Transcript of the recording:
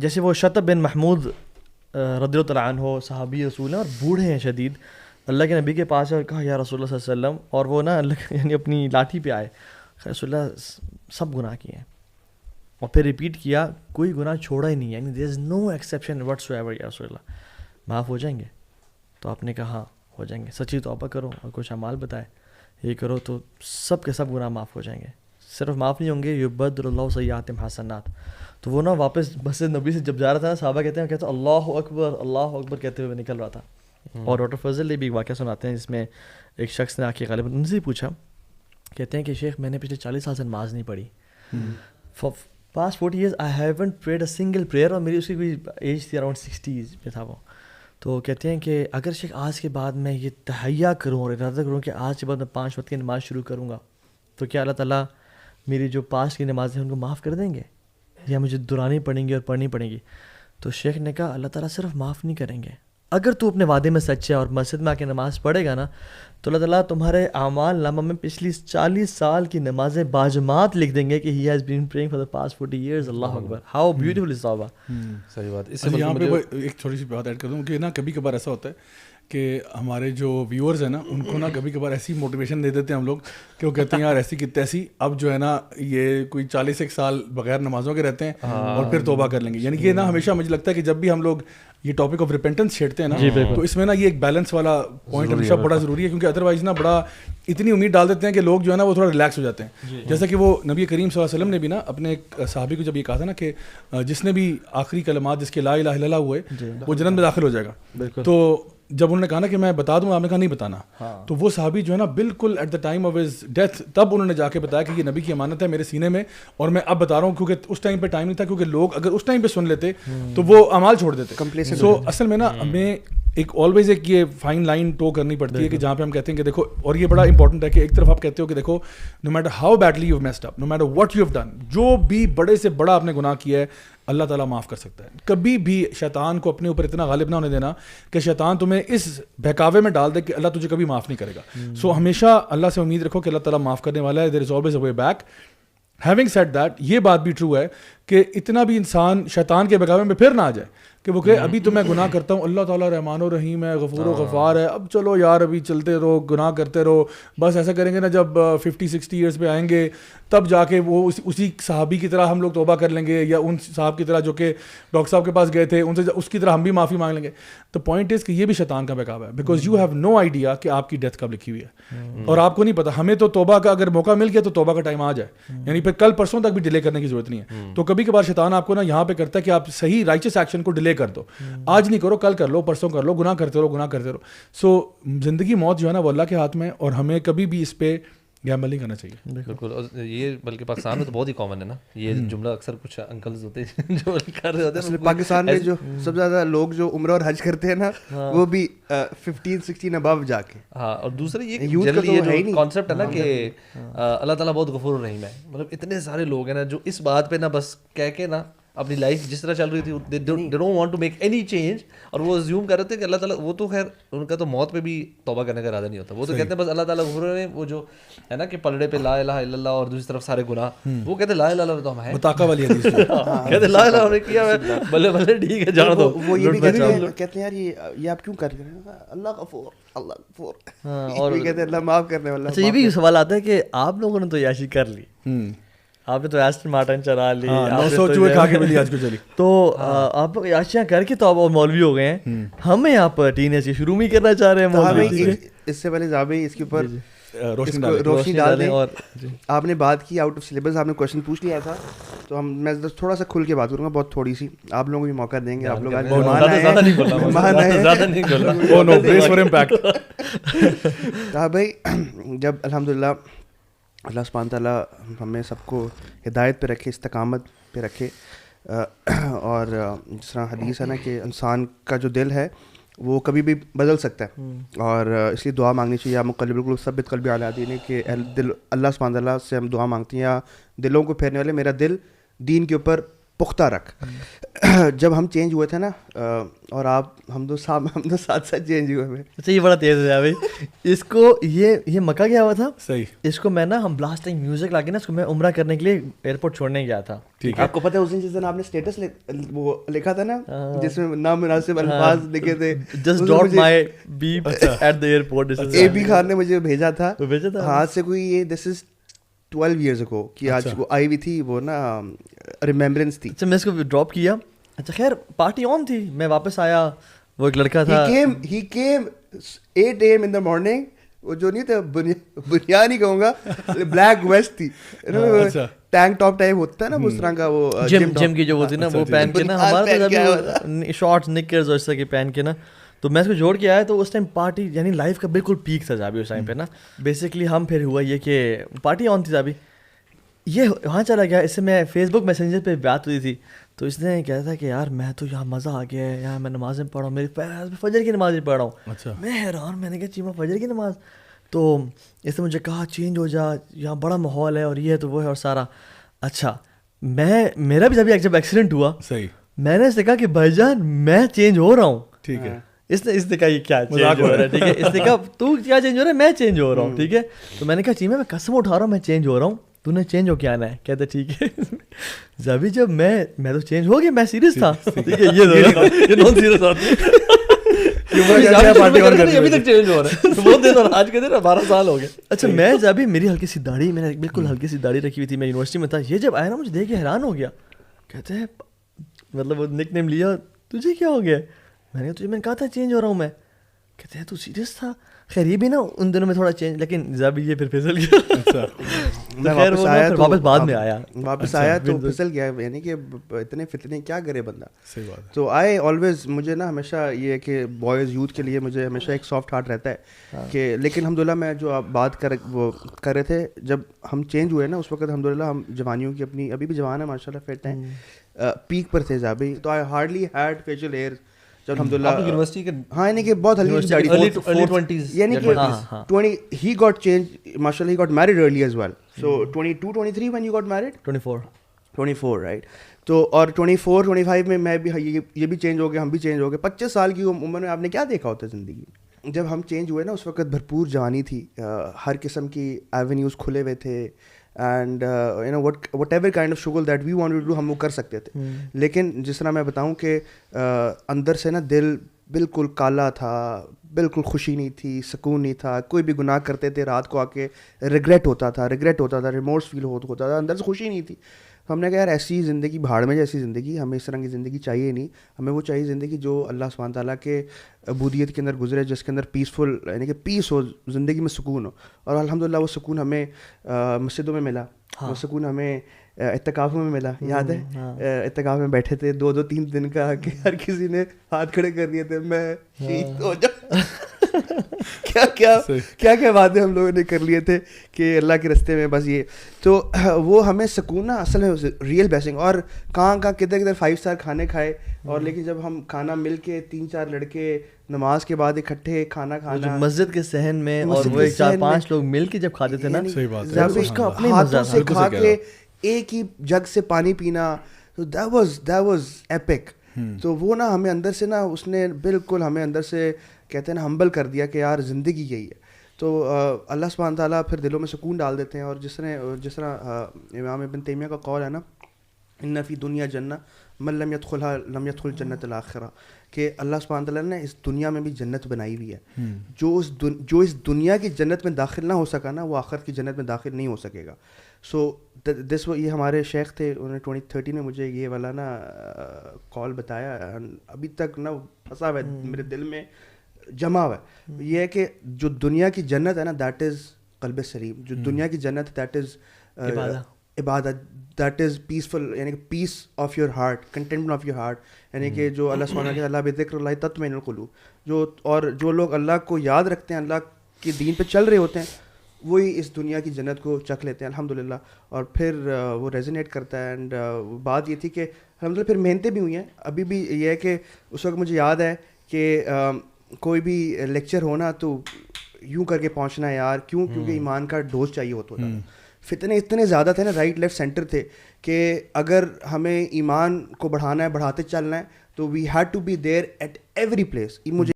جیسے وہ شطب بن محمود رضی اللہ تعالیٰ عنہ صحابی رسول ہیں اور بوڑھے ہیں شدید, اللہ کے نبی کے پاس اور کہا یا رسول اللہ صلی اللہ علیہ وسلم, اور وہ نا اللہ یعنی اپنی لاٹھی پہ آئے, رسول اللہ سب گناہ کیے ہیں, اور پھر ریپیٹ کیا کوئی گناہ چھوڑا ہی نہیں, یعنی دیر از نو ایکسیپشن وٹس ایور, یا رسول اللہ معاف ہو جائیں گے؟ تو آپ نے کہا ہاں ہو جائیں گے, سچی توبہ کرو اور کچھ اعمال بتائے, یہ کرو تو سب کے سب گناہ معاف ہو جائیں گے. صرف معاف نہیں ہوں گے, یبدل اللہ سیئاتہم حسنات. تو وہ نا واپس مسجد نبی سے جب جا رہا تھا نا, صحابہ کہتے ہیں اللہ اکبر کہتے ہوئے نکل رہا تھا. اور ڈاکٹر فضل نے بھی ایک واقعہ سناتے ہیں جس میں ایک شخص نے آ کے غالباً ان سے پوچھا, کہتے ہیں کہ شیخ میں نے پچھلے 40 سال سے نماز نہیں پڑھی, for past 40 years I haven't parade a single prayer, اور میری اس کی کوئی ایج تھی اراؤنڈ 60s پہ تھا وہ. تو کہتے ہیں کہ اگر شیخ آج کے بعد میں یہ تہیا کروں اور ارادہ کروں کہ آج کے بعد میں 5 وقت کی نماز شروع کروں گا, تو کیا اللہ تعالیٰ میری جو پاسٹ کی نمازیں ہیں ان کو معاف کر دیں گے, یا مجھے دہرانی پڑیں گی اور پڑھنی پڑیں گی؟ تو شیخ نے کہا اللہ تعالیٰ صرف معاف نہیں کریں گے, اگر تو اپنے وعدے میں سچ ہے اور مسجد میں آ کے نماز پڑھے گا نا, تو اللہ تعالیٰ تمہارے اعمال نامہ میں پچھلی 40 سال کی نمازیں باجماعت لکھ دیں گے کہ he has been praying for the past 40 years. Allah Akbar, how beautiful is توبہ. صحیح بات. اس سے یہاں پہ ایک چھوٹی سی بات ایڈ کر دوں کہ نا کبھی کبھار ایسا ہوتا ہے کہ ہمارے جو ویورز ہیں نا ان کو نا کبھی کبھار ایسی موٹیویشن دے دیتے ہیں ہم لوگ کہ وہ کہتے ہیں یار ایسی کی تیسی, اب جو ہے نا یہ کوئی 40 سال بغیر نمازوں کے رہتے ہیں اور پھر توبہ کر لیں گے. یعنی کہ نا ہمیشہ مجھے لگتا ہے کہ جب بھی ہم لوگ یہ ٹاپک آف ریپینٹنس چھیڑتے ہیں نا, تو اس میں نا یہ ایک بیلنس والا پوائنٹ ہمیشہ بڑا ضروری ہے, کیونکہ ادروائز نا بڑا اتنی امید ڈال دیتے ہیں کہ لوگ جو ہے نا وہ تھوڑا ریلیکس ہو جاتے ہیں. جیسا کہ وہ نبی کریم صلی اللہ علیہ وسلم نے بھی نا اپنے ایک صحابی کو جب یہ کہا تھا نا کہ جس نے بھی آخری کلمات جس کے لا الہ الا اللہ ہوئے وہ جنت میں داخل ہو جائے گا, تو جب انہوں نے کہا نا کہ میں بتا دوں, آپ نے کہا نہیں بتانا, تو وہ صحابی جو ہے نا بالکل at the time of his death تب انہوں نے جا کے بتایا کہ یہ نبی کی امانت ہے میرے سینے میں, اور میں اب بتا رہا ہوں, کیونکہ اس ٹائم پہ ٹائم نہیں تھا, کیونکہ لوگ اگر اس ٹائم پہ سن لیتے تو وہ اعمال چھوڑ دیتے. سو اصل میں نا ہمیں ایک آلویز ایک یہ فائن لائن ٹو کرنی پڑتی ہے کہ جہاں پہ ہم کہتے ہیں کہ دیکھو, اور یہ بڑا امپورٹنٹ ہے کہ ایک طرف آپ کہتے ہو کہ دیکھو no matter how badly you messed up, no matter what you have done, جو بھی بڑے سے بڑا آپ نے گناہ کیا ہے اللہ تعالیٰ معاف کر سکتا ہے. کبھی بھی شیطان کو اپنے اوپر اتنا غالب نہ ہونے دینا کہ شیطان تمہیں اس بہکاوے میں ڈال دے کہ اللہ تجھے کبھی معاف نہیں کرے گا. سو ہمیشہ اللہ سے امید رکھو کہ اللہ تعالیٰ معاف کرنے والا ہے. There is always a way back. Having said that, یہ بات بھی ٹرو ہے کہ اتنا بھی انسان شیطان کے بہکاوے میں پھر نہ آ جائے کہ وہ کہ ابھی تو میں گناہ کرتا ہوں, اللہ تعالیٰ رحمان و رحیم ہے, غفور و غفار ہے, اب چلو یار ابھی چلتے رہو, گناہ کرتے رہو, بس ایسا کریں گے نا جب 50-60 ایئرس پہ آئیں گے تب جا کے وہ اسی صحابی کی طرح ہم لوگ توبہ کر لیں گے, یا ان صاحب کی طرح جو کہ ڈاکٹر صاحب کے پاس گئے تھے ان سے اس کی طرح ہم بھی معافی مانگ لیں گے. تو پوائنٹ از کہ یہ بھی شیطان کا بہکاوا ہے, because you have no idea کہ آپ کی ڈیتھ کب لکھی ہوئی ہے, اور آپ کو نہیں پتا. ہمیں تو توبہ کا اگر موقع مل گیا تو توبہ کا ٹائم آ جائے, یعنی پھر کل پرسوں تک بھی ڈیلے کرنے کی ضرورت نہیں ہے. تو کبھی کبھار شیطان آپ کو نا یہاں پہ کرتا ہے کہ آپ صحیح رائچس ایکشن کو ڈیلے کر دو, آج نہیں کرو, کل کر لو, پرسوں کر لو, گناہ کرتے رہو, گناہ کرتے رہو. سو زندگی موت جو ہے نا وہ اللہ کے ہاتھ میں, اور ہمیں کبھی بھی اس پہ گیمبل نہیں کرنا چاہیے. بالکل. اور یہ بلکہ پاکستان میں تو بہت ہی کامن ہے نا یہ جملہ, اکثر کچھ انکلز ہوتے ہیں جو کر رہے ہوتے ہیں. پاکستان میں جو سب سے زیادہ لوگ جو عمرہ اور حج کرتے ہیں نا وہ بھی 15-16 ابو جا کے. ہاں, اور دوسرا یہ جو کانسیپٹ ہے نا کہ اللہ تعالیٰ بہت غفور الرحیم ہے, مطلب اتنے سارے لوگ ہیں نا جو اس بات پہ نا بس کہہ کے نا اپنی لائف جس طرح چل رہی تھی they don't want to make any change, اور وہ ازیوم کر رہے تھے کہ اللہ تعالیٰ, وہ تو خیر ان کا تو موت پہ بھی توبہ کرنے کا ارادہ نہیں ہوتا, وہ تو کہتے ہیں بس اللہ تعالیٰ غفور الرحیم. وہ جو ہے نا کہ پلڑے پہ لا الہ الا اللہ اور دوسری طرف سارے گناہ, وہ کہتے ہیں لا الہ الا اللہ تو ہم ہیں, متاقہ والی حدیث کہتے ہیں لا الہ ہم نے کیا ہے, بلے بلے ٹھیک ہے جان دو. وہ یہ بھی کہتے ہیں یار یہ آپ کیوں کر رہے ہیں, اللہ غفور, اللہ غفور, اور یہ کہتے ہیں اللہ معاف کرنے والا. اچھا, یہ بھی سوال آتا ہے کہ آپ لوگوں نے تو عیاشی کر لی, آپ نے تو ایسٹن مارٹن چلا لی, 900 چوہے کھا کے ملی آج کو چلی, تو آپ عیاشیاں کر کے تو آپ مولوی ہو گئے ہیں, ہمیں آپ ٹین ایج شروع میں کرنا چاہ رہے ہیں. اس سے پہلے زابی اس کے اوپر روشنی ڈال دیں. اور آپ نے بات کی آؤٹ آف سلیبس, آپ نے کوشچن پوچھ لیا تھا, تو میں تھوڑا سا کھل کے بات کروں گا, بہت تھوڑی سی, آپ لوگوں کو بھی موقع دیں گے. آپ لوگ آج کہا بھائی جب الحمدللہ اللہ سبحانہ تعالیٰ ہمیں سب کو ہدایت پہ رکھے, استقامت پہ رکھے, اور جس طرح حدیث ہے نا کہ انسان کا جو دل ہے وہ کبھی بھی بدل سکتا ہے, اور اس لیے دعا مانگنی چاہیے. مقلب القلوب ثبت قلبی علی دینک, کہ دل اللہ سبحانہ تعالیٰ سے ہم دعا مانگتے ہیں یا دلوں کو پھیرنے والے میرا دل دین کے اوپر پختہ رکھ. جب ہم چینج ہوئے تھے نا اور ہم دو ساتھ چینج ہوئے ہوئے. اچھا یہ بڑا تیز ہے بھائی. اس کو یہ مکہ گیا ہوا تھا. صحیح. اس کو میں نا ہم بلاسٹنگ میوزک لا کے نا اس کو میں عمرہ کرنے کے لیے ایئرپورٹ چھوڑنے گیا تھا. ٹھیک ہے. آپ کو پتہ ہے اس دن جس دن آپ نے اسٹیٹس وہ لکھا تھا نا جس میں نامناسب الفاظ لکھے تھے, just drop my beep at the airport. A B Khan نے مجھے بھیجا تھا ہاتھ سے کوئی یہ دس از 12 years ago کہ آج وہ آئی ہوئی تھی وہ نا ریممبرنس تھی. اچھا میں اس کو ڈراپ کیا. اچھا خیر پارٹی آن تھی, میں واپس آیا, وہ ایک لڑکا تھا he came 8 AM in the morning. وہ جو نہیں تھا بنیاد نہیں کہوں گا, بلیک ویسٹ تھی, ٹینک ٹاپ ٹائپ ہوتا ہے نا اس طرح کا, وہ جم کی جو ہوتی ہے نا وہ پہن کے نا, ہمارا شارٹس نکرز اور اس طرح کی پہن کے نا. تو میں اس کو جوڑ کے آیا تو اس ٹائم پارٹی یعنی لائف کا بالکل پیک تھا جابی اس ٹائم پہ نا. بیسکلی ہم پھر ہوا یہ کہ پارٹی آن تھی جابی, یہ وہاں چلا گیا. اس سے میں فیس بک میسنجر پہ بات ہوئی تھی, تو اس نے کہا تھا کہ یار میں تو یہاں مزہ آ گیا ہے, یہاں میں نمازیں پڑھ رہا ہوں, میری فجر کی نماز پڑھ رہا ہوں. اچھا. میں حیران, میں نے کہا چیما فجر کی نماز. تو اس نے مجھے کہا چینج ہو جا, یہاں بڑا ماحول ہے اور یہ ہے تو وہ ہے اور سارا. اچھا میرا بھی جب ایکسیڈنٹ ہوا, صحیح, میں نے اس سے کہا کہ بھائی جان میں چینج ہو رہا ہوں. ٹھیک ہے. اس نے کہا یہ کیا چینج ہو رہا ہے, ٹھیک ہے. اس نے کہا تو کیا چینج ہو رہا ہے, میں چینج ہو رہا ہوں, ٹھیک ہے. تو میں نے کہا چیما میں قسم اٹھا رہا ہوں میں چینج ہو رہا ہوں, تو نے چینج ہو کے آنا ہے. کہتے ٹھیک ہے. جبھی جب میں تو چینج ہو گیا, میں سیریس تھا, ٹھیک ہے. یہ نان سیریس آتی ابھی تک چینج ہو رہا ہے, وہ دن اور آج کے دن 12 سال ہو گئے. اچھا میں جبھی میری ہلکی سی داڑھی, میں نے بالکل ہلکی سی داڑھی رکھی ہوئی تھی, میں یونیورسٹی میں تھا. یہ جب آیا نا مجھے دیکھ کے حیران ہو گیا. کہتے ہیں مطلب وہ نک نیم لیا, تجھے کیا ہو گیا؟ میں نے کہا تجھے میں نے کہا تھا چینج ہو رہا ہوں میں. کہتے ہیں تو سیریس تھا؟ خیر یہ بھی نا ان دنوں میں تھوڑا چینج, لیکن جب یہ پھر پھسل گیا. واپس آیا تو پھسل گیا, یعنی کہ اتنے فتنے کیا کرے بندہ. صحیح بات ہے. تو آئی آلویز, مجھے نا ہمیشہ یہ کہ بوائز یوتھ کے لیے مجھے ہمیشہ ایک سافٹ ہارٹ رہتا ہے کہ, لیکن الحمدللہ میں جو آپ بات کر رہے تھے, جب ہم چینج ہوئے نا اس وقت الحمدللہ ہم جوانیوں کی اپنی, ابھی بھی جوان ہیں ماشاء اللہ, فٹ ہیں, پیک پر تھے جابی. تو آئی ہارڈلی ہیڈ فیشیل ہیئر جب الحمدللہ یونیورسٹی کے, ہاں یعنی کہ بہت ہلکی داڑھی, یعنی کہ 20 he got changed mashallah, he got married early as well, so 22 23 when you got married, 24 right. تو اور 24 25 میں بھی یہ بھی چینج ہو گیا, ہم بھی چینج ہو گئے. 25 سال کی عمر میں آپ نے کیا دیکھا ہوتا ہے زندگی میں. جب ہم چینج ہوئے نا اس وقت بھرپور جوانی تھی, ہر قسم کی ایونیوز کھلے ہوئے تھے, and you know whatever kind of شغل that we want to do ہم وہ کر سکتے تھے. لیکن جس طرح میں بتاؤں کہ اندر سے نا دل بالکل کالا تھا, بالکل خوشی نہیں تھی, سکون نہیں تھا. کوئی بھی گناہ کرتے تھے رات کو آ کے ریگریٹ ہوتا تھا, ریمورس فیل ہوتا تھا, اندر سے خوشی نہیں تھی. ہم نے کہا یار ایسی زندگی, بھاڑ میں جیسی زندگی, ہمیں اس طرح کی زندگی چاہیے نہیں. ہمیں وہ چاہیے زندگی جو اللہ سبحانہ تعالیٰ کے عبودیت کے اندر گزرے, جس کے اندر پیسفل یعنی کہ پیس ہو, زندگی میں سکون ہو. اور الحمدللہ وہ سکون ہمیں مسجدوں میں ملا, وہ سکون ہمیں اعتکافوں میں ملا. یاد ہے اعتکاف میں بیٹھے تھے 2-3 دن کا, کہ ہر کسی نے ہاتھ کھڑے کر دیے تھے, میں شہید ہو جاؤں. کیا باتیں ہم لوگوں نے کر لیے تھے کہ اللہ کے راستے میں بس یہ. تو وہ ہمیں سکون نا اصل میں ریئل بلیسنگ. اور کہاں کدھر 5 اسٹار کھانے کھائے, اور لیکن جب ہم کھانا مل کے 3-4 لڑکے نماز کے بعد اکٹھے کھانا مسجد کے صحن میں, اور وہ 4-5 لوگ مل کے جب کھاتے تھے نا, ہاتھوں سے کھا کے ایک ہی جگ سے پانی پینا, that was epic. تو وہ نا ہمیں اندر سے نا, اس نے بالکل ہمیں اندر سے کہتے ہیں نا ہمبل کر دیا کہ یار زندگی یہی ہے. تو اللہ سبحانہ تعالیٰ پھر دلوں میں سکون ڈال دیتے ہیں. اور جس طرح امام ابن تیمیہ کا قول ہے نا, ان فی دنیا جنہ من لم يدخلها لم يدخل جنت الآخرہ, کہ اللہ سبحانہ تعالیٰ نے اس دنیا میں بھی جنت بنائی ہوئی ہے. جو اس دنیا کی جنت میں داخل نہ ہو سکا نا, وہ آخرت کی جنت میں داخل نہیں ہو سکے گا. سو یہ ہمارے شیخ تھے, انہوں نے 2013 میں مجھے یہ والا نا کال بتایا, ابھی تک نا پھنسا ہوا ہے میرے دل میں, جمع ہوا ہے. یہ ہے کہ جو دنیا کی جنت ہے نا, دیٹ از قلب سلیم. جو دنیا کی جنت ہے دیٹ از عبادت, دیٹ از پیسفل, یعنی کہ peace of your heart, content of your heart, یعنی کہ جو اللہ سبحانہ کے اللہ بذکر اللہ تطمئن القلوب. اور جو لوگ اللہ کو یاد رکھتے ہیں, اللہ کے دین پہ چل رہے ہوتے ہیں, وہی اس دنیا کی جنت کو چکھ لیتے ہیں الحمدللہ. اور پھر وہ ریزونیٹ کرتا ہے. اینڈ بات یہ تھی کہ الحمدللہ پھر محنتیں بھی ہوئی ہیں. ابھی بھی یہ ہے کہ اس وقت مجھے یاد ہے کہ کوئی بھی لیکچر ہونا تو یوں کر کے پہنچنا ہے یار, کیونکہ ایمان کا ڈوز چاہیے ہوتا ہے. فتنے اتنے زیادہ تھے نا, رائٹ لیفٹ سینٹر تھے, کہ اگر ہمیں ایمان کو بڑھانا ہے, بڑھاتے چلنا ہے, تو we had to be there at every place. مجھے